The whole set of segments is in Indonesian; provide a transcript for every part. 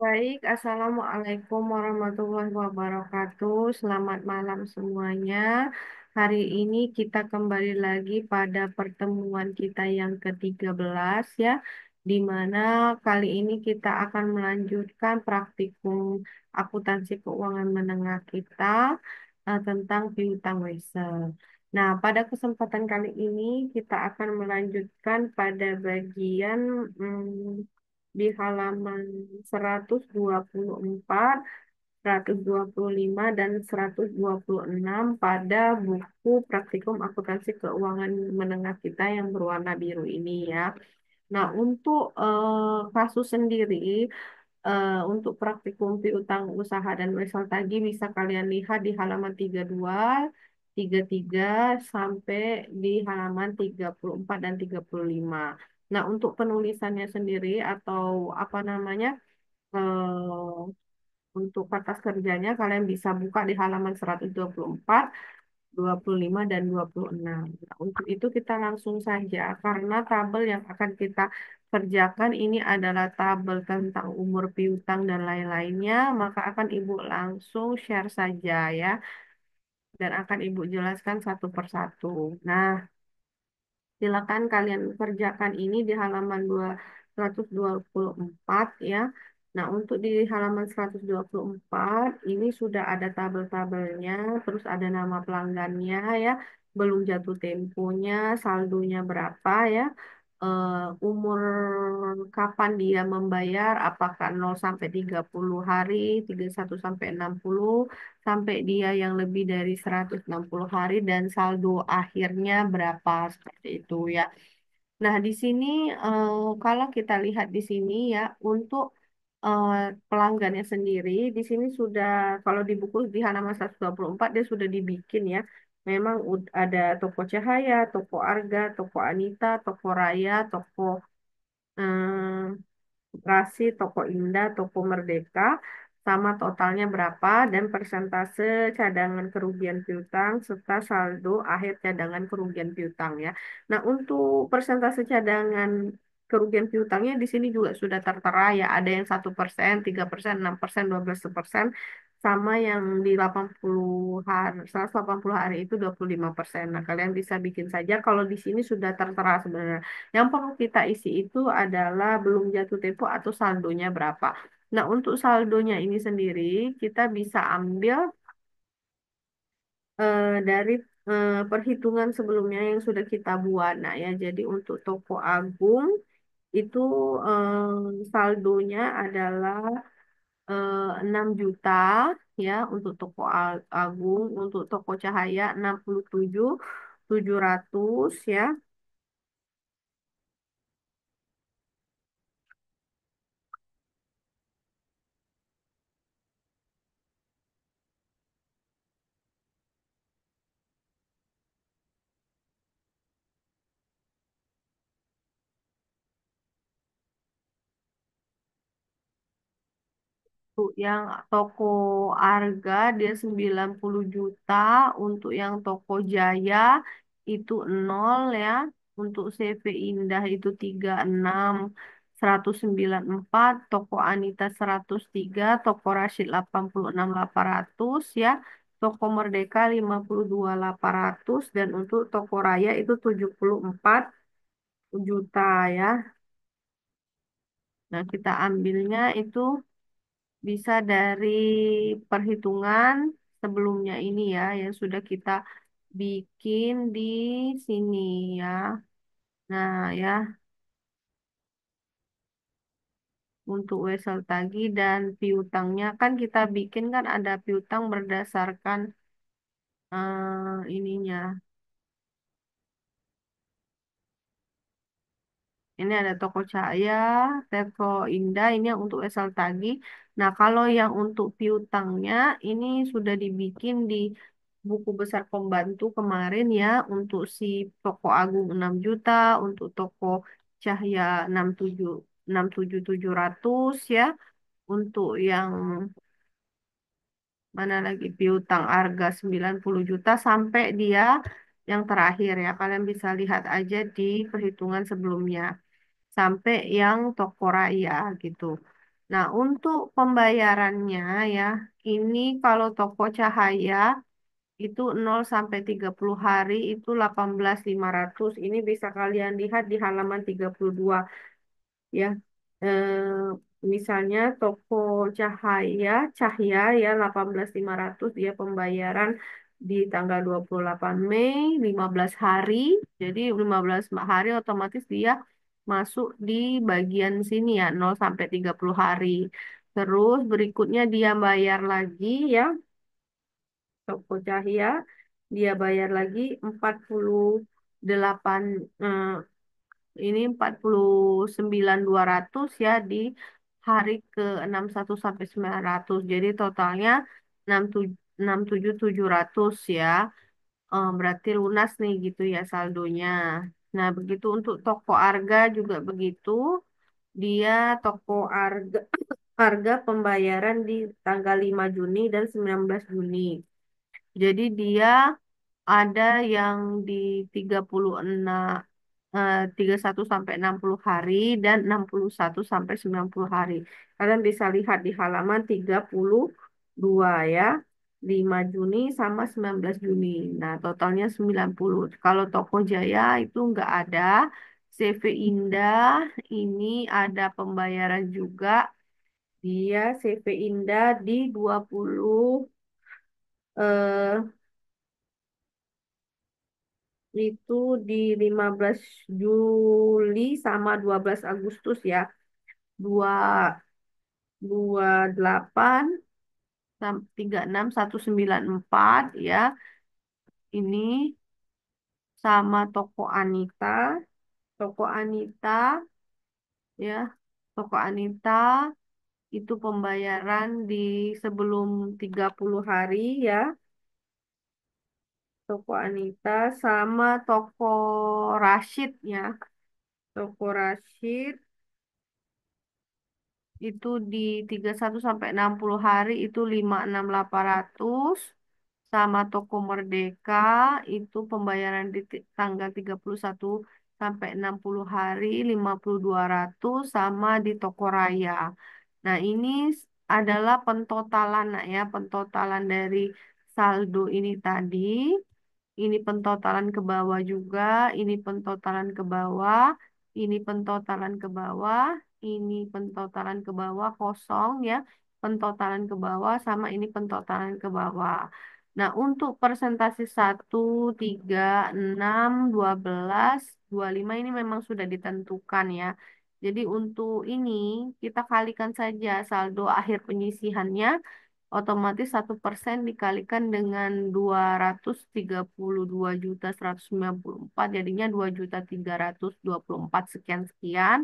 Baik, Assalamualaikum warahmatullahi wabarakatuh. Selamat malam semuanya. Hari ini kita kembali lagi pada pertemuan kita yang ke-13 ya, di mana kali ini kita akan melanjutkan praktikum akuntansi keuangan menengah kita tentang piutang wesel. Nah, pada kesempatan kali ini kita akan melanjutkan pada bagian di halaman 124, 125, dan 126 pada buku Praktikum Akuntansi Keuangan Menengah kita yang berwarna biru ini ya. Nah, untuk kasus sendiri, untuk praktikum piutang usaha dan wesel tadi bisa kalian lihat di halaman 32, 33, sampai di halaman 34 dan 35. Nah, untuk penulisannya sendiri atau apa namanya, untuk kertas kerjanya kalian bisa buka di halaman 124, 25, dan 26. Nah, untuk itu kita langsung saja, karena tabel yang akan kita kerjakan ini adalah tabel tentang umur piutang dan lain-lainnya, maka akan Ibu langsung share saja ya, dan akan Ibu jelaskan satu persatu. Nah, silakan kalian kerjakan ini di halaman 224 ya. Nah, untuk di halaman 124 ini sudah ada tabel-tabelnya, terus ada nama pelanggannya ya, belum jatuh temponya, saldonya berapa ya, umur kapan dia membayar, apakah 0 sampai 30 hari, 31 sampai 60, sampai dia yang lebih dari 160 hari, dan saldo akhirnya berapa, seperti itu ya. Nah, di sini kalau kita lihat di sini ya, untuk eh, pelanggannya sendiri, di sini sudah, kalau di buku di halaman 124 dia sudah dibikin ya. Memang ada toko Cahaya, toko Arga, toko Anita, toko Raya, toko Rasi, Toko Indah, Toko Merdeka, sama totalnya berapa, dan persentase cadangan kerugian piutang, serta saldo akhir cadangan kerugian piutang ya. Nah, untuk persentase cadangan kerugian piutangnya di sini juga sudah tertera ya, ada yang 1%, 3%, 6%, 12%, sama yang di 80 hari, 180 hari itu 25%. Nah, kalian bisa bikin saja, kalau di sini sudah tertera sebenarnya. Yang perlu kita isi itu adalah belum jatuh tempo atau saldonya berapa. Nah, untuk saldonya ini sendiri, kita bisa ambil dari perhitungan sebelumnya yang sudah kita buat. Nah, ya, jadi untuk toko Agung itu saldonya adalah 6 juta ya untuk toko Agung, untuk toko Cahaya 67.700 ya. Untuk yang toko Arga dia 90 juta, untuk yang toko Jaya itu nol ya, untuk CV Indah itu 36, 194, toko Anita 103, toko Rashid 86, 800 ya, toko Merdeka 52, 800, dan untuk toko Raya itu 74 juta ya. Nah, kita ambilnya itu bisa dari perhitungan sebelumnya ini ya, yang sudah kita bikin di sini ya. Nah ya, untuk wesel tagih dan piutangnya kan kita bikin kan ada piutang berdasarkan ininya. Ini ada toko Cahaya, toko Indah, ini yang untuk wesel tagih. Nah, kalau yang untuk piutangnya ini sudah dibikin di buku besar pembantu kemarin ya, untuk si toko Agung 6 juta, untuk toko Cahya 67.700 ya, untuk yang mana lagi piutang harga 90 juta sampai dia yang terakhir ya. Kalian bisa lihat aja di perhitungan sebelumnya sampai yang toko raya gitu. Nah, untuk pembayarannya ya, ini kalau toko cahaya itu 0 sampai 30 hari itu 18.500. Ini bisa kalian lihat di halaman 32 ya. Misalnya toko cahaya, cahaya ya 18.500 dia pembayaran di tanggal 28 Mei 15 hari. Jadi 15 hari otomatis dia masuk di bagian sini ya 0 sampai 30 hari. Terus berikutnya dia bayar lagi ya toko cahaya dia bayar lagi 48 eh, ini 49.200 ya di hari ke 61 sampai 900. Jadi totalnya 67.700 ya. Berarti lunas nih gitu ya saldonya. Nah, begitu untuk toko Arga juga begitu. Dia toko Arga harga pembayaran di tanggal 5 Juni dan 19 Juni. Jadi dia ada yang di 36 31 sampai 60 hari dan 61 sampai 90 hari. Kalian bisa lihat di halaman 32 ya. 5 Juni sama 19 Juni. Nah, totalnya 90. Kalau Toko Jaya itu nggak ada. CV Indah ini ada pembayaran juga. Dia CV Indah di 20 eh itu di 15 Juli sama 12 Agustus ya. 28 36 194 ya. Ini sama toko Anita. Toko Anita ya. Toko Anita itu pembayaran di sebelum 30 hari ya. Toko Anita sama toko Rashid ya. Toko Rashid itu di 31 sampai 60 hari itu 56.800 sama Toko Merdeka itu pembayaran di tanggal 31 sampai 60 hari 52.200 sama di Toko Raya. Nah, ini adalah pentotalan nak ya, pentotalan dari saldo ini tadi. Ini pentotalan ke bawah juga, ini pentotalan ke bawah, ini pentotalan ke bawah, ini pentotalan ke bawah kosong ya, pentotalan ke bawah sama ini pentotalan ke bawah. Nah, untuk persentase 1, 3, 6, 12, 25 ini memang sudah ditentukan ya. Jadi untuk ini kita kalikan saja saldo akhir penyisihannya otomatis 1% dikalikan dengan 232.194 jadinya 2.324 sekian sekian.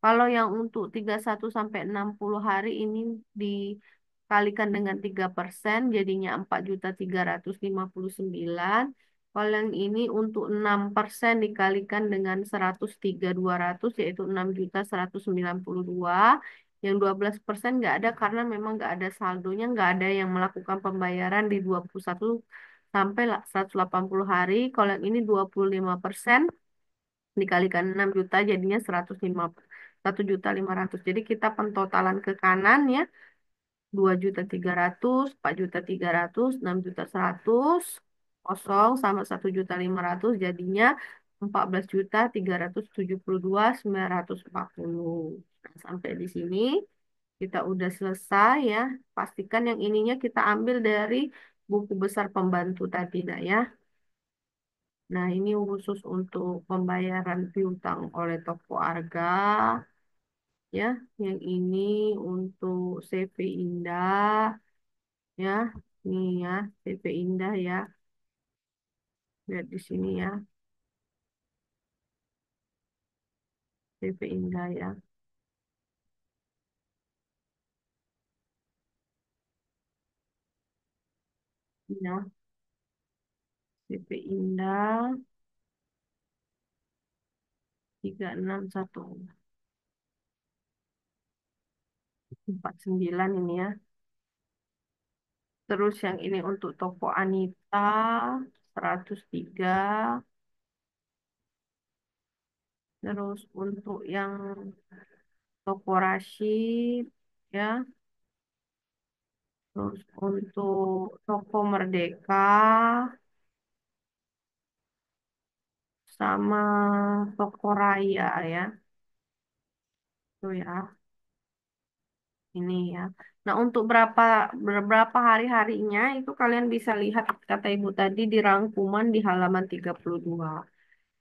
Kalau yang untuk 31 sampai 60 hari ini dikalikan dengan 3% jadinya 4.359. Kalau yang ini untuk 6% dikalikan dengan 103.200 yaitu 6.192. Yang 12% nggak ada karena memang nggak ada saldonya, nggak ada yang melakukan pembayaran di 21 sampai 180 hari. Kalau yang ini 25% dikalikan 6 juta jadinya 1.500.000. Jadi kita pentotalan ke kanan ya. 2.300.000, 4.300.000, 6.100.000, kosong sama 1.500.000 jadinya 14.372.940. Nah, sampai di sini kita udah selesai ya. Pastikan yang ininya kita ambil dari buku besar pembantu tadi nak ya. Nah, ini khusus untuk pembayaran piutang oleh toko Arga ya. Yang ini untuk CV Indah ya. Nih ya, CV Indah ya. Lihat di sini ya, CV Indah ya. Ya, CV Indah 36.149 ini ya. Terus yang ini untuk toko Anita 103. Terus untuk yang toko Rashid ya. Terus untuk Toko Merdeka sama Toko Raya ya. Itu ya. Ini ya. Nah, untuk berapa hari-harinya itu kalian bisa lihat kata Ibu tadi di rangkuman di halaman 32.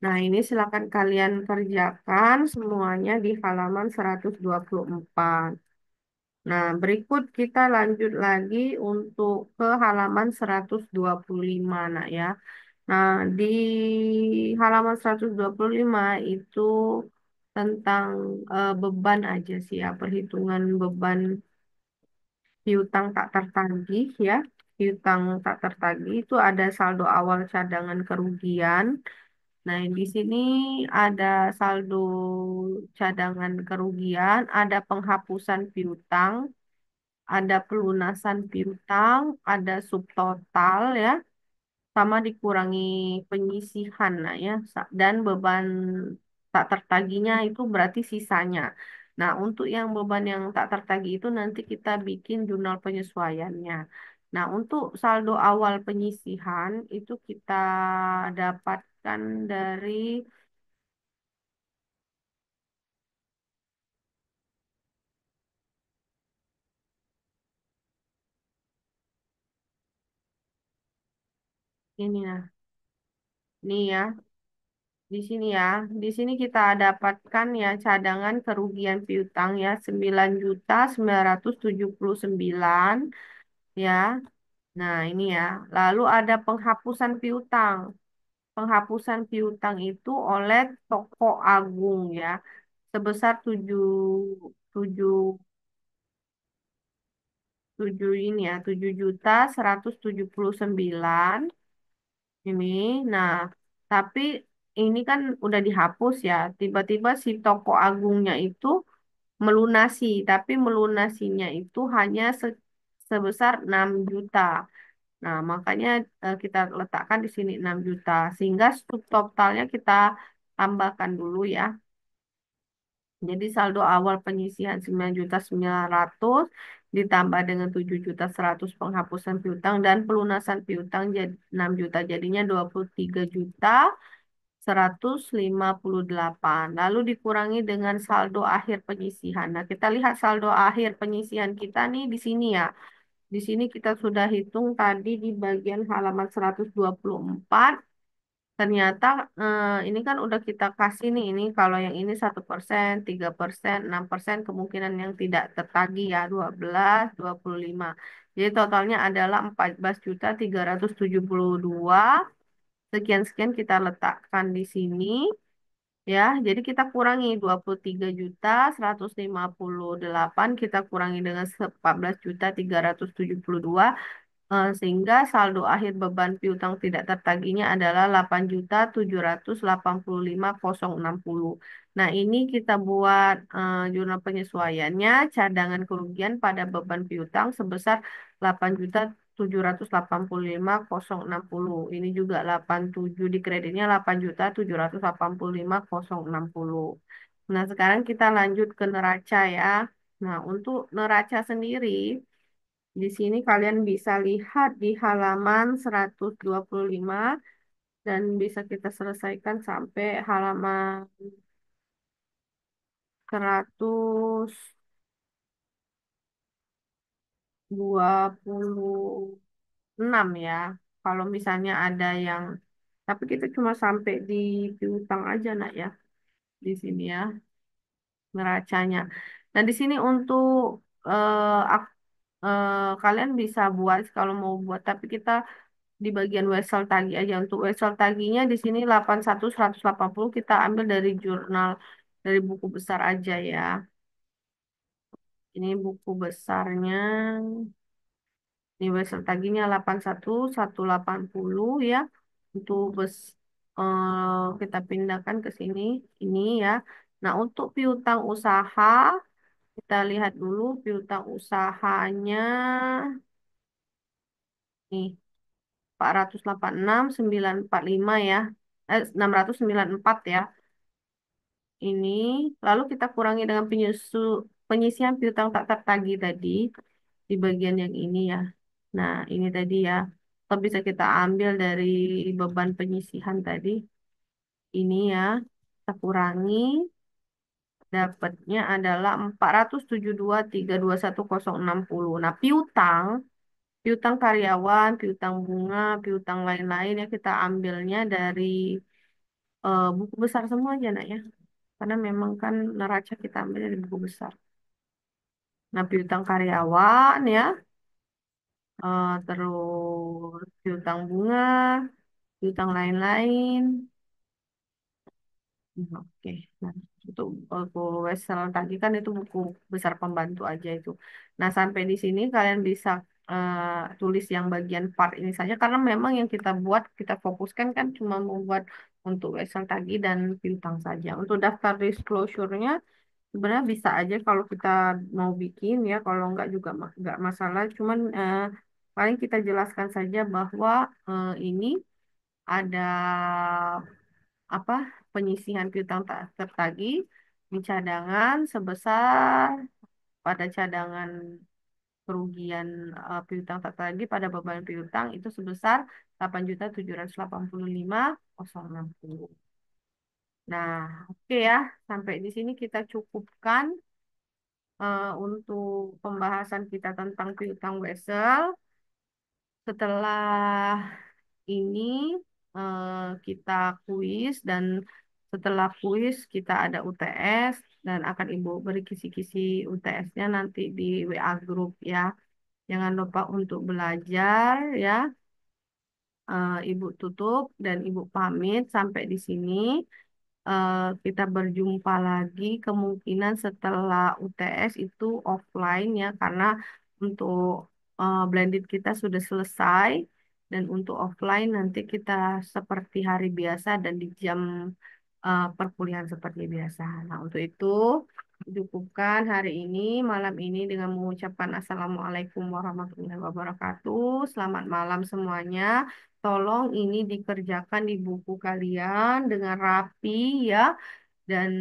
Nah, ini silakan kalian kerjakan semuanya di halaman 124. Nah, berikut kita lanjut lagi untuk ke halaman 125, nak ya. Nah, di halaman 125 itu tentang beban aja sih ya, perhitungan beban piutang tak tertagih ya. Piutang tak tertagih itu ada saldo awal cadangan kerugian. Nah, di sini ada saldo cadangan kerugian, ada penghapusan piutang, ada pelunasan piutang, ada subtotal ya, sama dikurangi penyisihan nah ya, dan beban tak tertagihnya itu berarti sisanya. Nah, untuk yang beban yang tak tertagih itu nanti kita bikin jurnal penyesuaiannya. Nah, untuk saldo awal penyisihan itu kita dapatkan dari ini ya. Ini ya, di sini ya. Di sini kita dapatkan ya cadangan kerugian piutang ya 9.979 ya. Nah, ini ya. Lalu ada penghapusan piutang. Penghapusan piutang itu oleh Toko Agung ya sebesar 7 7 ini ya 7.179 ini. Nah, tapi ini kan udah dihapus ya. Tiba-tiba si Toko Agungnya itu melunasi, tapi melunasinya itu hanya sebesar 6 juta. Nah, makanya kita letakkan di sini 6 juta. Sehingga subtotalnya kita tambahkan dulu ya. Jadi saldo awal penyisihan 9.900.000 ditambah dengan 7.100.000 penghapusan piutang dan pelunasan piutang jadi 6 juta. Jadinya 23.158. Lalu dikurangi dengan saldo akhir penyisihan. Nah, kita lihat saldo akhir penyisihan kita nih di sini ya. Di sini kita sudah hitung tadi di bagian halaman 124. Ternyata ini kan udah kita kasih nih ini kalau yang ini 1%, 3%, 6% kemungkinan yang tidak tertagih ya 12, 25. Jadi totalnya adalah 14.372 sekian-sekian kita letakkan di sini ya. Jadi kita kurangi 23.158 kita kurangi dengan 14.372 sehingga saldo akhir beban piutang tidak tertagihnya adalah 8.785.060. Nah, ini kita buat jurnal penyesuaiannya cadangan kerugian pada beban piutang sebesar 8.785.060. Ini juga 87 di kreditnya 8.785.060. Nah, sekarang kita lanjut ke neraca ya. Nah, untuk neraca sendiri di sini kalian bisa lihat di halaman 125 dan bisa kita selesaikan sampai halaman 126 ya. Kalau misalnya ada yang, tapi kita cuma sampai di piutang aja nak ya di sini ya neracanya. Dan di sini untuk kalian bisa buat kalau mau buat, tapi kita di bagian Wesel Tagi aja. Untuk Wesel Taginya di sini 81.180 kita ambil dari jurnal dari buku besar aja ya. Ini buku besarnya. Ini Wesel Taginya 81.180 ya. Untuk kita pindahkan ke sini ini ya. Nah, untuk piutang usaha kita lihat dulu piutang usahanya nih 486.945 ya. 694 ya. Ini lalu kita kurangi dengan penyusu. penyisian piutang tak tertagih tadi di bagian yang ini ya. Nah, ini tadi ya. Atau bisa kita ambil dari beban penyisihan tadi. Ini ya. Kita kurangi. Dapatnya adalah 472.321.060. Nah, piutang, piutang karyawan, piutang bunga, piutang lain-lain ya kita ambilnya dari buku besar semua aja nak ya. Karena memang kan neraca kita ambil dari buku besar. Nah, piutang karyawan ya, terus piutang bunga, piutang lain-lain. Oke, nah untuk buku Wesel tadi kan itu buku besar pembantu aja itu. Nah sampai di sini kalian bisa tulis yang bagian part ini saja karena memang yang kita buat kita fokuskan kan cuma membuat untuk Wesel tadi dan piutang saja. Untuk daftar disclosure-nya sebenarnya bisa aja kalau kita mau bikin ya, kalau enggak juga enggak masalah. Cuman paling kita jelaskan saja bahwa ini ada apa penyisihan piutang tak tertagih di cadangan sebesar pada cadangan kerugian piutang tak tertagih pada beban piutang itu sebesar 8.785.060. Nah, oke ya, sampai di sini kita cukupkan untuk pembahasan kita tentang piutang wesel. Setelah ini kita kuis dan setelah kuis kita ada UTS dan akan Ibu beri kisi-kisi UTS-nya nanti di WA grup ya. Jangan lupa untuk belajar ya. Ibu tutup dan Ibu pamit sampai di sini. Kita berjumpa lagi kemungkinan setelah UTS itu offline ya karena untuk blended kita sudah selesai dan untuk offline nanti kita seperti hari biasa dan di jam perkuliahan seperti biasa. Nah, untuk itu cukupkan hari ini malam ini dengan mengucapkan Assalamualaikum warahmatullahi wabarakatuh. Selamat malam semuanya. Tolong ini dikerjakan di buku kalian dengan rapi ya. Dan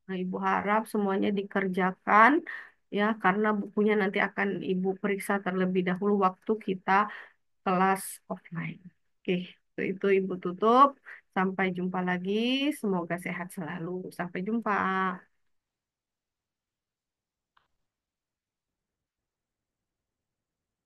Ibu harap semuanya dikerjakan ya karena bukunya nanti akan Ibu periksa terlebih dahulu waktu kita kelas offline. Oke, itu Ibu tutup. Sampai jumpa lagi. Semoga sehat selalu. Sampai jumpa.